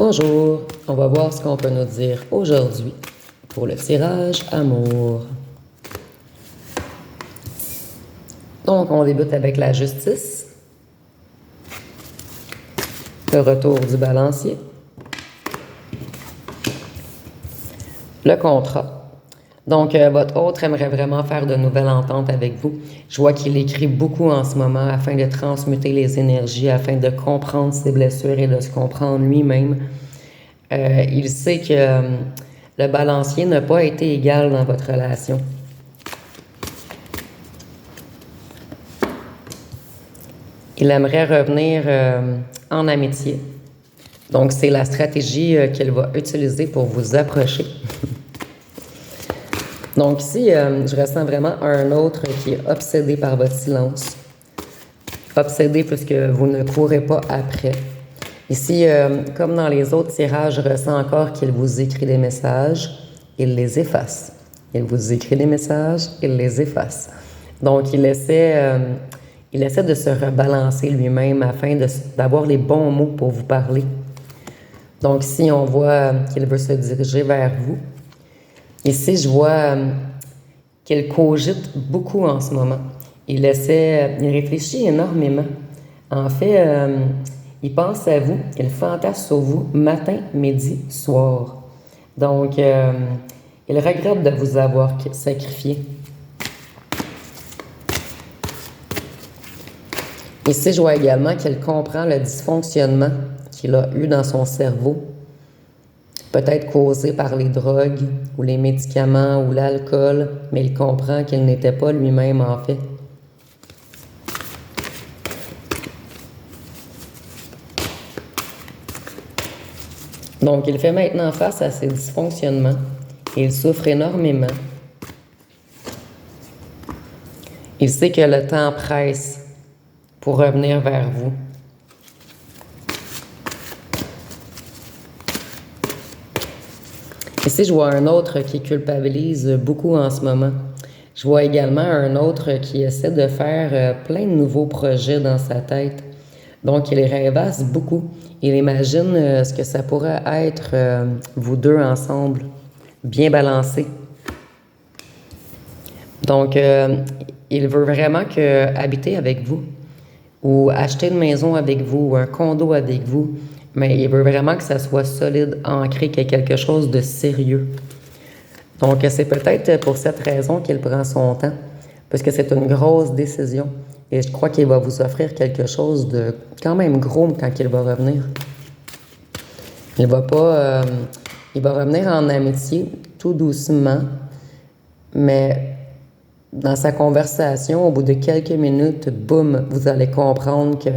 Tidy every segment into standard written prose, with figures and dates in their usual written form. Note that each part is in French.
Bonjour, on va voir ce qu'on peut nous dire aujourd'hui pour le tirage amour. Donc, on débute avec la justice, le retour du balancier, le contrat. Donc, votre autre aimerait vraiment faire de nouvelles ententes avec vous. Je vois qu'il écrit beaucoup en ce moment afin de transmuter les énergies, afin de comprendre ses blessures et de se comprendre lui-même. Il sait que le balancier n'a pas été égal dans votre relation. Il aimerait revenir en amitié. Donc, c'est la stratégie qu'il va utiliser pour vous approcher. Donc ici, je ressens vraiment un autre qui est obsédé par votre silence. Obsédé puisque vous ne courez pas après. Ici, comme dans les autres tirages, je ressens encore qu'il vous écrit des messages, il les efface. Il vous écrit des messages, il les efface. Donc, il essaie de se rebalancer lui-même afin d'avoir les bons mots pour vous parler. Donc ici, on voit qu'il veut se diriger vers vous. Ici, je vois qu'il cogite beaucoup en ce moment. Il réfléchit énormément. En fait, il pense à vous, il fantasme sur vous matin, midi, soir. Donc, il regrette de vous avoir sacrifié. Ici, je vois également qu'il comprend le dysfonctionnement qu'il a eu dans son cerveau. Peut-être causé par les drogues ou les médicaments ou l'alcool, mais il comprend qu'il n'était pas lui-même en fait. Donc, il fait maintenant face à ses dysfonctionnements et il souffre énormément. Il sait que le temps presse pour revenir vers vous. Ici, je vois un autre qui culpabilise beaucoup en ce moment. Je vois également un autre qui essaie de faire plein de nouveaux projets dans sa tête. Donc, il rêvasse beaucoup. Il imagine ce que ça pourrait être vous deux ensemble, bien balancés. Donc, il veut vraiment habiter avec vous ou acheter une maison avec vous ou un condo avec vous. Mais il veut vraiment que ça soit solide, ancré, qu'il y ait quelque chose de sérieux. Donc, c'est peut-être pour cette raison qu'il prend son temps, parce que c'est une grosse décision. Et je crois qu'il va vous offrir quelque chose de quand même gros quand il va revenir. Il va revenir en amitié, tout doucement, mais dans sa conversation, au bout de quelques minutes, boum, vous allez comprendre qu'il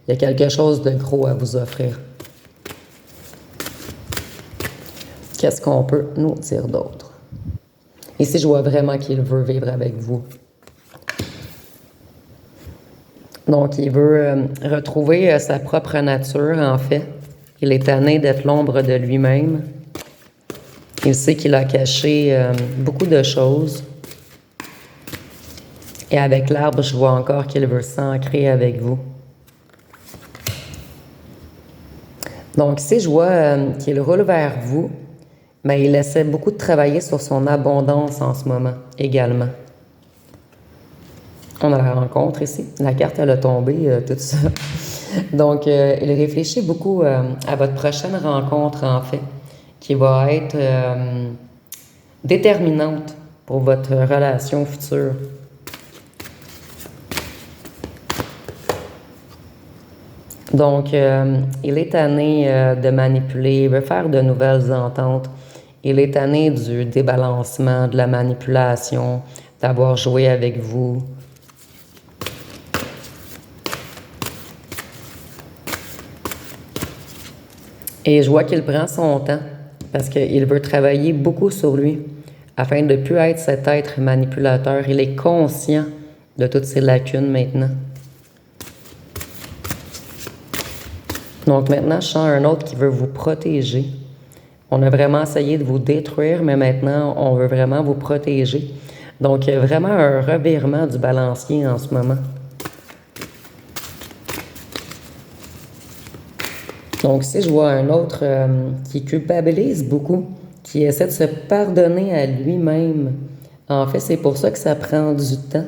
y a quelque chose de gros à vous offrir. Qu'est-ce qu'on peut nous dire d'autre? Ici, je vois vraiment qu'il veut vivre avec vous. Donc, il veut retrouver sa propre nature, en fait. Il est tanné d'être l'ombre de lui-même. Il sait qu'il a caché beaucoup de choses. Et avec l'arbre, je vois encore qu'il veut s'ancrer avec vous. Donc ici, je vois qu'il roule vers vous, mais il essaie beaucoup de travailler sur son abondance en ce moment également. On a la rencontre ici. La carte, elle a tombé, tout ça. Donc, il réfléchit beaucoup à votre prochaine rencontre, en fait, qui va être déterminante pour votre relation future. Donc, il est tanné de manipuler, il veut faire de nouvelles ententes. Il est tanné du débalancement, de la manipulation, d'avoir joué avec vous. Et je vois qu'il prend son temps parce qu'il veut travailler beaucoup sur lui afin de ne plus être cet être manipulateur. Il est conscient de toutes ses lacunes maintenant. Donc maintenant, je sens un autre qui veut vous protéger. On a vraiment essayé de vous détruire, mais maintenant, on veut vraiment vous protéger. Donc, il y a vraiment un revirement du balancier en ce moment. Donc, si je vois un autre qui culpabilise beaucoup, qui essaie de se pardonner à lui-même, en fait, c'est pour ça que ça prend du temps.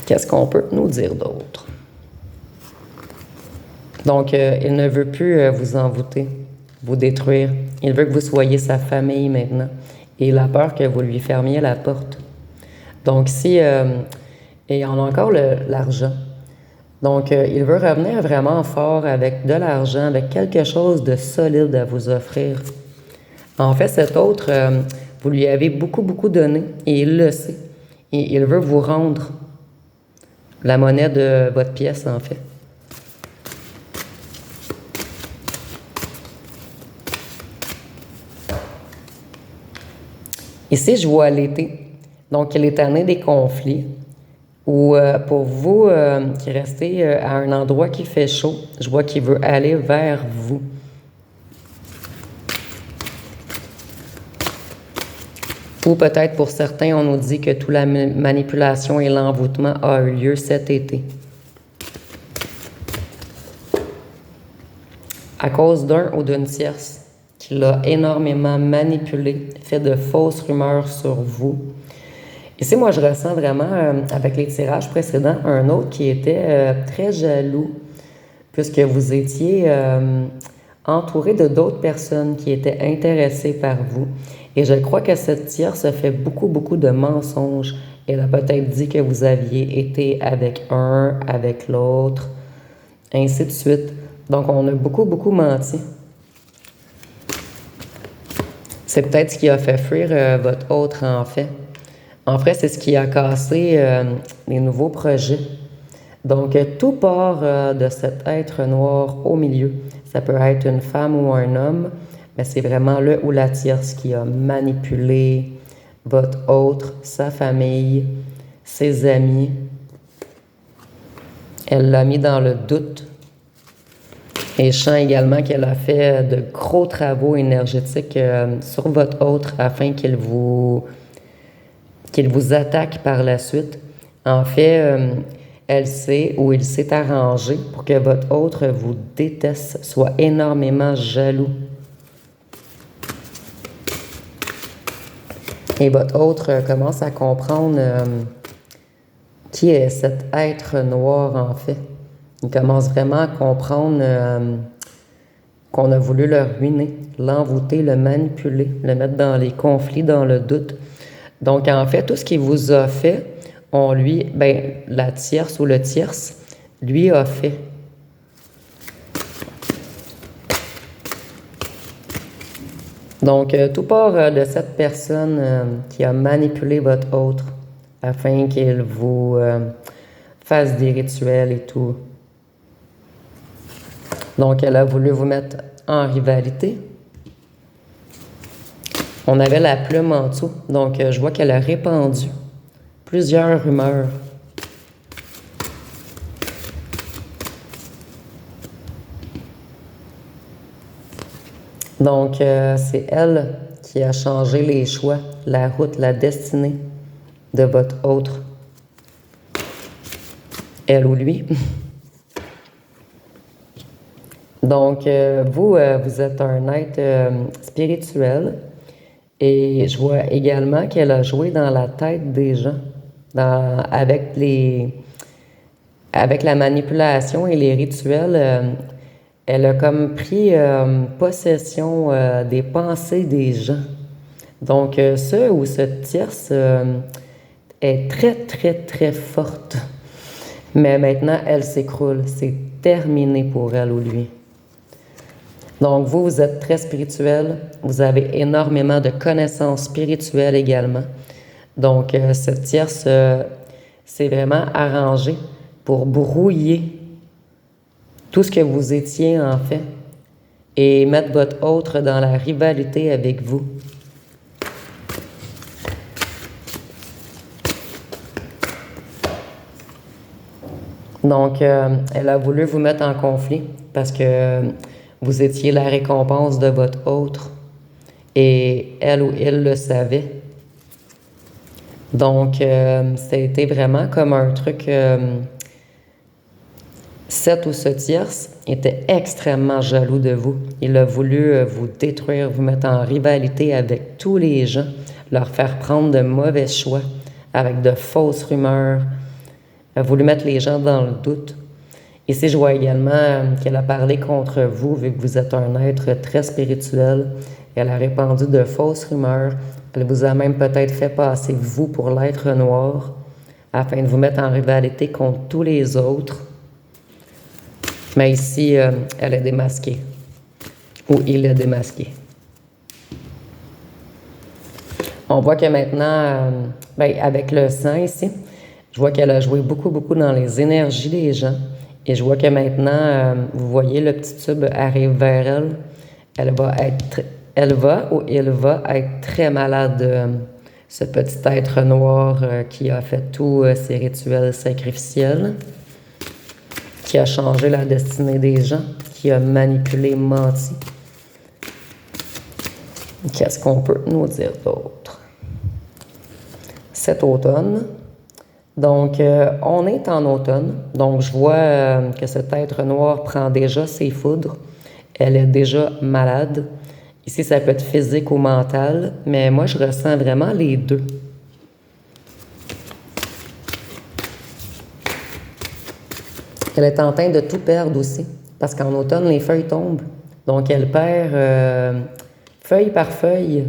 Qu'est-ce qu'on peut nous dire d'autre? Donc, il ne veut plus vous envoûter, vous détruire. Il veut que vous soyez sa famille maintenant. Et il a peur que vous lui fermiez la porte. Donc, si... et on a encore l'argent. Donc, il veut revenir vraiment fort avec de l'argent, avec quelque chose de solide à vous offrir. En fait, cet autre, vous lui avez beaucoup, beaucoup donné et il le sait. Et il veut vous rendre la monnaie de votre pièce, en fait. Ici, je vois l'été. Donc, il est année des conflits. Ou pour vous qui restez à un endroit qui fait chaud, je vois qu'il veut aller vers vous. Ou peut-être pour certains, on nous dit que toute la manipulation et l'envoûtement a eu lieu cet été. À cause d'un ou d'une tierce qui l'a énormément manipulé, fait de fausses rumeurs sur vous. Ici, moi, je ressens vraiment, avec les tirages précédents, un autre qui était très jaloux, puisque vous étiez entouré de d'autres personnes qui étaient intéressées par vous. Et je crois que cette tierce fait beaucoup, beaucoup de mensonges. Elle a peut-être dit que vous aviez été avec un, avec l'autre, ainsi de suite. Donc, on a beaucoup, beaucoup menti. C'est peut-être ce qui a fait fuir votre autre, en fait. En fait, c'est ce qui a cassé les nouveaux projets. Donc, tout part de cet être noir au milieu. Ça peut être une femme ou un homme, mais c'est vraiment le ou la tierce qui a manipulé votre autre, sa famille, ses amis. Elle l'a mis dans le doute. Et je sens également qu'elle a fait de gros travaux énergétiques sur votre autre afin qu'il vous attaque par la suite. En fait, elle sait ou il s'est arrangé pour que votre autre vous déteste, soit énormément jaloux. Et votre autre commence à comprendre qui est cet être noir, en fait. Il commence vraiment à comprendre qu'on a voulu le ruiner, l'envoûter, le manipuler, le mettre dans les conflits, dans le doute. Donc, en fait, tout ce qu'il vous a fait, la tierce ou le tierce, lui a fait. Donc, tout part de cette personne qui a manipulé votre autre afin qu'il vous fasse des rituels et tout. Donc, elle a voulu vous mettre en rivalité. On avait la plume en dessous. Donc, je vois qu'elle a répandu plusieurs rumeurs. Donc, c'est elle qui a changé les choix, la route, la destinée de votre autre. Elle ou lui. Donc, vous êtes un être spirituel et je vois également qu'elle a joué dans la tête des gens avec la manipulation et les rituels. Elle a comme pris possession des pensées des gens. Donc, ce ou cette tierce est très, très, très forte. Mais maintenant, elle s'écroule. C'est terminé pour elle ou lui. Donc, vous êtes très spirituel. Vous avez énormément de connaissances spirituelles également. Donc, cette tierce s'est vraiment arrangée pour brouiller tout ce que vous étiez en fait et mettre votre autre dans la rivalité avec vous. Donc, elle a voulu vous mettre en conflit parce que vous étiez la récompense de votre autre et elle ou il le savait. Donc, ça a été vraiment comme un truc. Cet ou ce tierce était extrêmement jaloux de vous. Il a voulu vous détruire, vous mettre en rivalité avec tous les gens, leur faire prendre de mauvais choix, avec de fausses rumeurs, a voulu mettre les gens dans le doute. Ici, je vois également qu'elle a parlé contre vous, vu que vous êtes un être très spirituel. Elle a répandu de fausses rumeurs. Elle vous a même peut-être fait passer vous pour l'être noir, afin de vous mettre en rivalité contre tous les autres. Mais ici, elle est démasquée. Ou il est démasqué. On voit que maintenant, avec le sang ici, je vois qu'elle a joué beaucoup, beaucoup dans les énergies des gens. Et je vois que maintenant, vous voyez, le petit tube arrive vers elle. Elle va ou il va être très malade, ce petit être noir qui a fait tous ces rituels sacrificiels, qui a changé la destinée des gens, qui a manipulé, menti. Qu'est-ce qu'on peut nous dire d'autre? Cet automne, donc on est en automne, donc je vois que cet être noir prend déjà ses foudres. Elle est déjà malade. Ici, ça peut être physique ou mental, mais moi, je ressens vraiment les deux. Elle est en train de tout perdre aussi, parce qu'en automne, les feuilles tombent. Donc, elle perd feuille par feuille.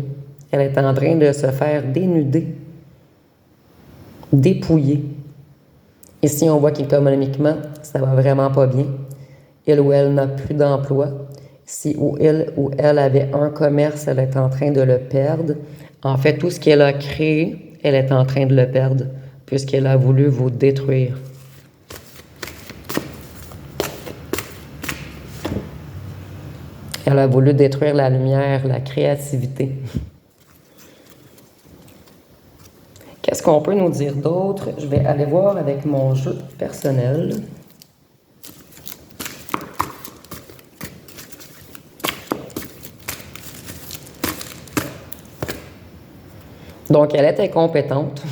Elle est en train de se faire dénuder, dépouiller. Ici, on voit qu'économiquement, ça va vraiment pas bien. Il ou elle n'a plus d'emploi. Si ou il ou elle avait un commerce, elle est en train de le perdre. En fait, tout ce qu'elle a créé, elle est en train de le perdre, puisqu'elle a voulu vous détruire. Elle a voulu détruire la lumière, la créativité. Qu'est-ce qu'on peut nous dire d'autre? Je vais aller voir avec mon jeu personnel. Donc, elle est incompétente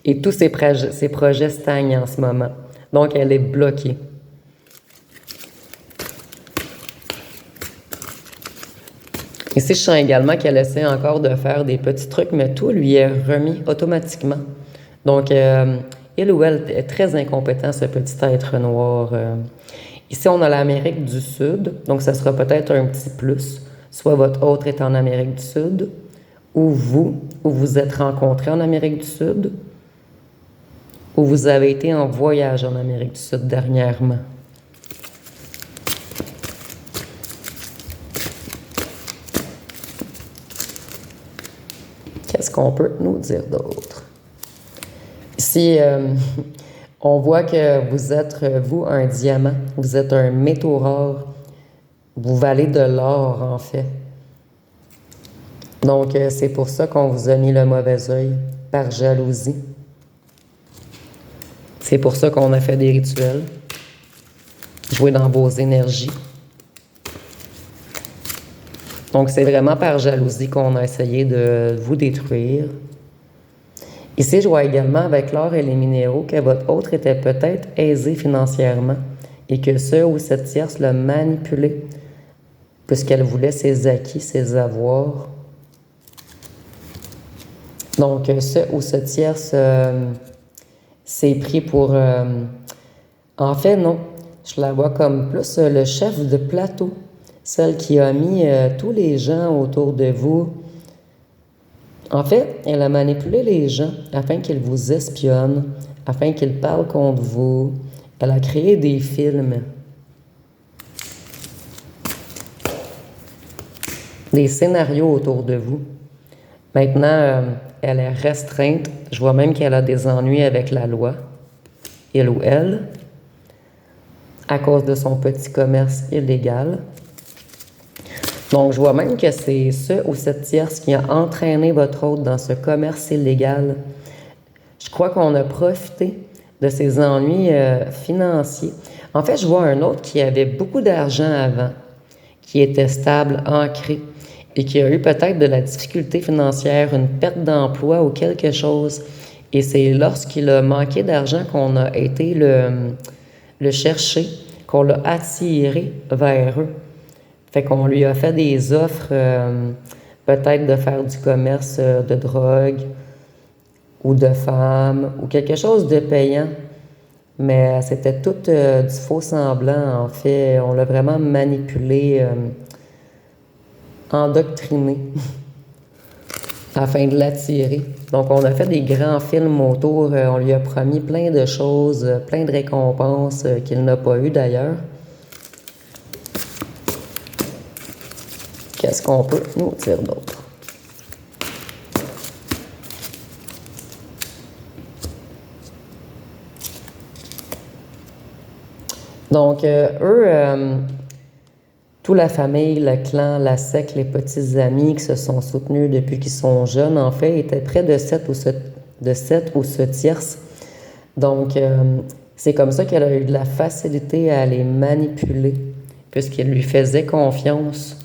et tous ses projets stagnent en ce moment. Donc, elle est bloquée. Ici, je sens également qu'elle essaie encore de faire des petits trucs, mais tout lui est remis automatiquement. Donc, il ou elle est très incompétent, ce petit être noir. Ici, on a l'Amérique du Sud, donc ça sera peut-être un petit plus. Soit votre autre est en Amérique du Sud, ou vous êtes rencontrés en Amérique du Sud, ou vous avez été en voyage en Amérique du Sud dernièrement. Qu'est-ce qu'on peut nous dire d'autre? Ici, on voit que vous êtes, vous, un diamant. Vous êtes un métaux rare. Vous valez de l'or, en fait. Donc, c'est pour ça qu'on vous a mis le mauvais œil, par jalousie. C'est pour ça qu'on a fait des rituels. Jouer dans vos énergies. Donc, c'est vraiment par jalousie qu'on a essayé de vous détruire. Ici, je vois également avec l'or et les minéraux que votre autre était peut-être aisé financièrement et que ce ou cette tierce l'a manipulé puisqu'elle voulait ses acquis, ses avoirs. Donc, ce ou cette tierce s'est pris pour... en fait, non. Je la vois comme plus le chef de plateau. Celle qui a mis tous les gens autour de vous. En fait, elle a manipulé les gens afin qu'ils vous espionnent, afin qu'ils parlent contre vous. Elle a créé des films. Des scénarios autour de vous. Maintenant, elle est restreinte. Je vois même qu'elle a des ennuis avec la loi, il ou elle, à cause de son petit commerce illégal. Donc, je vois même que c'est ce ou cette tierce qui a entraîné votre autre dans ce commerce illégal. Je crois qu'on a profité de ses ennuis financiers. En fait, je vois un autre qui avait beaucoup d'argent avant, qui était stable, ancré. et qui a eu peut-être de la difficulté financière, une perte d'emploi ou quelque chose. Et c'est lorsqu'il a manqué d'argent qu'on a été le chercher, qu'on l'a attiré vers eux. Fait qu'on lui a fait des offres, peut-être de faire du commerce de drogue ou de femmes ou quelque chose de payant. Mais c'était tout du faux semblant, en fait. On l'a vraiment manipulé, endoctriné afin de l'attirer. Donc, on a fait des grands films autour. On lui a promis plein de choses, plein de récompenses qu'il n'a pas eu d'ailleurs. Qu'est-ce qu'on peut nous dire d'autre? Donc, eux, toute la famille, le clan, la secte, les petits amis qui se sont soutenus depuis qu'ils sont jeunes, en fait, étaient près de 7 ou 7 tierces. Donc, c'est comme ça qu'elle a eu de la facilité à les manipuler, puisqu'ils lui faisaient confiance.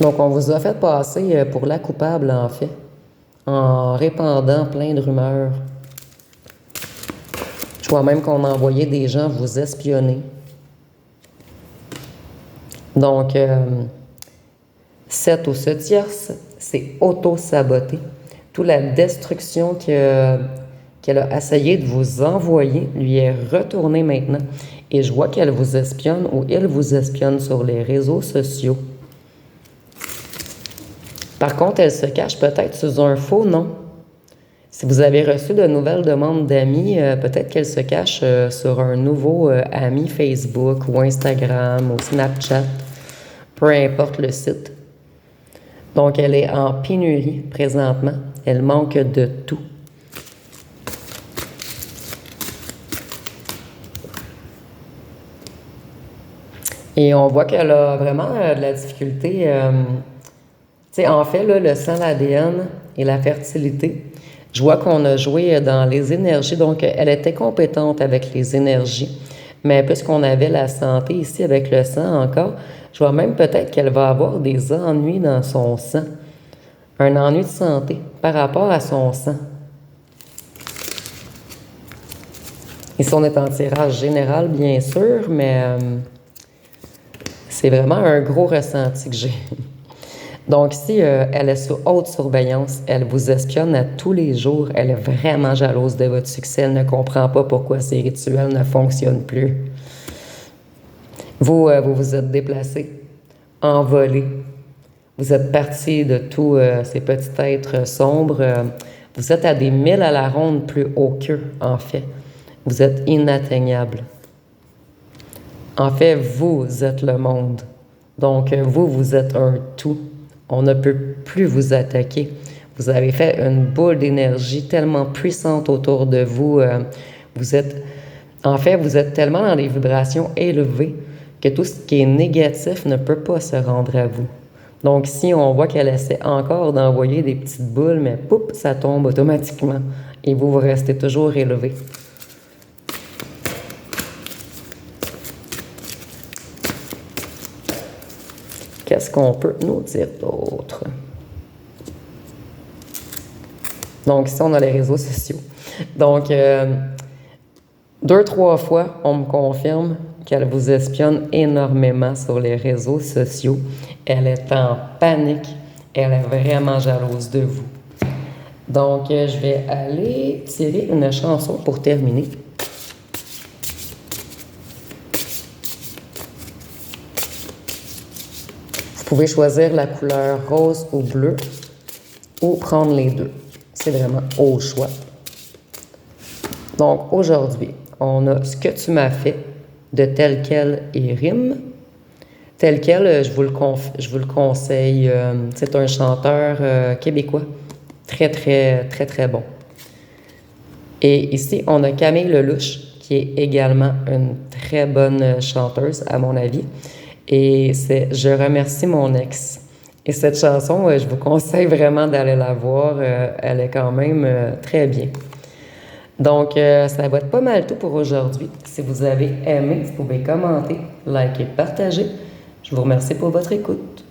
Donc, on vous a fait passer pour la coupable, en fait, en répandant plein de rumeurs. Je vois même qu'on a envoyé des gens vous espionner. Donc, 7 ou 7 tierces, c'est auto-saboter. Toute la destruction qu'elle a essayé de vous envoyer lui est retournée maintenant. Et je vois qu'elle vous espionne ou il vous espionne sur les réseaux sociaux. Par contre, elle se cache peut-être sous un faux nom. Si vous avez reçu de nouvelles demandes d'amis, peut-être qu'elle se cache sur un nouveau ami Facebook ou Instagram ou Snapchat, peu importe le site. Donc, elle est en pénurie présentement. Elle manque de tout. Et on voit qu'elle a vraiment de la difficulté. En fait, là, le sang, l'ADN et la fertilité, je vois qu'on a joué dans les énergies. Donc, elle était compétente avec les énergies. Mais puisqu'on avait la santé ici avec le sang encore, je vois même peut-être qu'elle va avoir des ennuis dans son sang. Un ennui de santé par rapport à son sang. Ici, on est en tirage général, bien sûr, mais c'est vraiment un gros ressenti que j'ai. Donc, si elle est sous haute surveillance, elle vous espionne à tous les jours, elle est vraiment jalouse de votre succès, elle ne comprend pas pourquoi ces rituels ne fonctionnent plus. Vous vous êtes déplacé, envolé. Vous êtes parti de tous ces petits êtres sombres. Vous êtes à des milles à la ronde plus haut qu'eux, en fait. Vous êtes inatteignable. En fait, vous êtes le monde. Donc, vous êtes un tout. On ne peut plus vous attaquer. Vous avez fait une boule d'énergie tellement puissante autour de vous. Vous êtes tellement dans des vibrations élevées que tout ce qui est négatif ne peut pas se rendre à vous. Donc, si on voit qu'elle essaie encore d'envoyer des petites boules, mais poup, ça tombe automatiquement. Et vous restez toujours élevé. Qu'est-ce qu'on peut nous dire d'autre? Donc, ici, on a les réseaux sociaux. Donc, 2-3 fois, on me confirme qu'elle vous espionne énormément sur les réseaux sociaux. Elle est en panique. Elle est vraiment jalouse de vous. Donc, je vais aller tirer une chanson pour terminer. Vous pouvez choisir la couleur rose ou bleu ou prendre les deux. C'est vraiment au choix. Donc, aujourd'hui, on a Ce que tu m'as fait de Tel quel et Rime. Tel quel, je vous le conseille. C'est un chanteur québécois. Très, très, très, très bon. Et ici, on a Camille Lelouch, qui est également une très bonne chanteuse, à mon avis. Et c'est Je remercie mon ex. Et cette chanson, je vous conseille vraiment d'aller la voir. Elle est quand même très bien. Donc, ça va être pas mal tout pour aujourd'hui. Si vous avez aimé, vous pouvez commenter, liker, partager. Je vous remercie pour votre écoute.